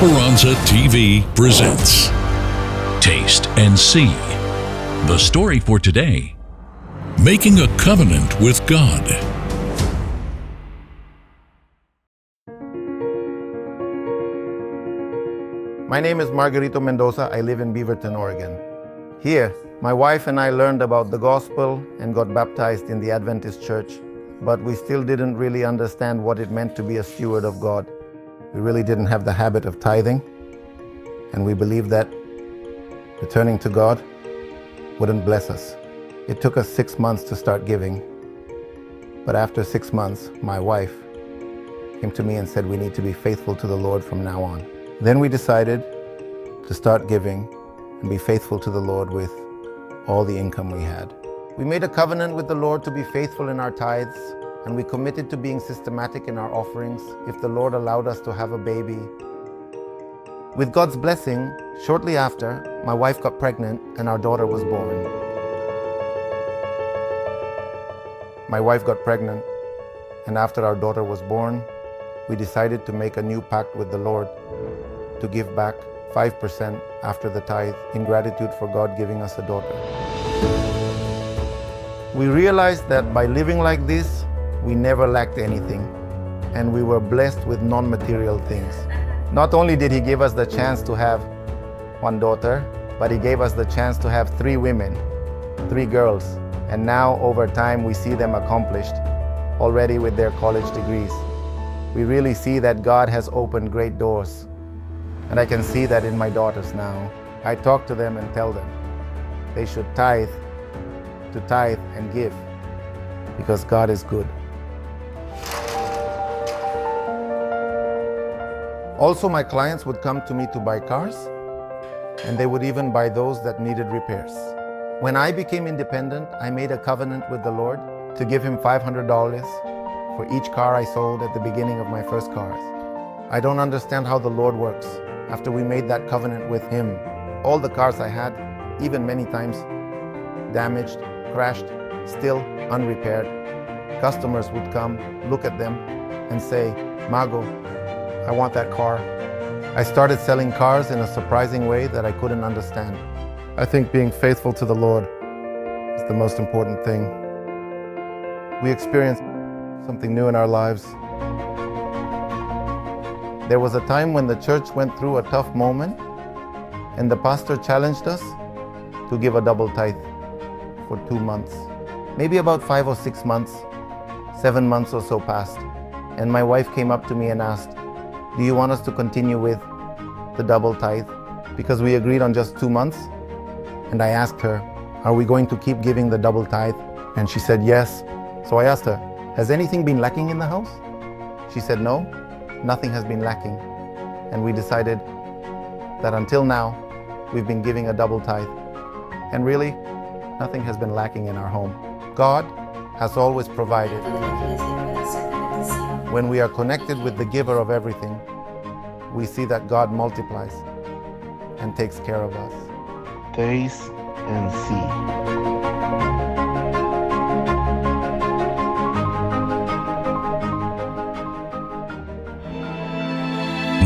Esperanza TV presents Taste and See. The story for today: Making a Covenant with God. My name is Margarito Mendoza. I live in Beaverton, Oregon. Here, my wife and I learned about the gospel and got baptized in the Adventist church, but we still didn't really understand what it meant to be a steward of God. We really didn't have the habit of tithing, and we believed that returning to God wouldn't bless us. It took us 6 months to start giving, but after 6 months, my wife came to me and said we need to be faithful to the Lord from now on. Then we decided to start giving and be faithful to the Lord with all the income we had. We made a covenant with the Lord to be faithful in our tithes, and we committed to being systematic in our offerings if the Lord allowed us to have a baby. With God's blessing, shortly after, my wife got pregnant and our daughter was born. My wife got pregnant, and after our daughter was born, we decided to make a new pact with the Lord to give back 5% after the tithe in gratitude for God giving us a daughter. We realized that by living like this, we never lacked anything, and we were blessed with non-material things. Not only did He give us the chance to have one daughter, but He gave us the chance to have 3 women, 3 girls, and now over time we see them accomplished, already with their college degrees. We really see that God has opened great doors, and I can see that in my daughters now. I talk to them and tell them they should tithe and give, because God is good. Also, my clients would come to me to buy cars, and they would even buy those that needed repairs. When I became independent, I made a covenant with the Lord to give Him $500 for each car I sold at the beginning of my first cars. I don't understand how the Lord works. After we made that covenant with Him, all the cars I had, even many times damaged, crashed, still unrepaired, customers would come, look at them, and say, "Mago, I want that car." I started selling cars in a surprising way that I couldn't understand. I think being faithful to the Lord is the most important thing. We experienced something new in our lives. There was a time when the church went through a tough moment, and the pastor challenged us to give a double tithe for 2 months. Maybe about 5 or 6 months, 7 months or so passed, and my wife came up to me and asked, "Do you want us to continue with the double tithe?" Because we agreed on just 2 months. And I asked her, "Are we going to keep giving the double tithe?" And she said yes. So I asked her, "Has anything been lacking in the house?" She said, "No, nothing has been lacking." And we decided that until now, we've been giving a double tithe. And really, nothing has been lacking in our home. God has always provided. When we are connected with the giver of everything, we see that God multiplies and takes care of us. Taste and see.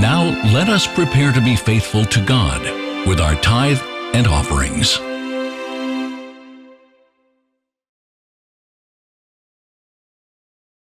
Now let us prepare to be faithful to God with our tithe and offerings.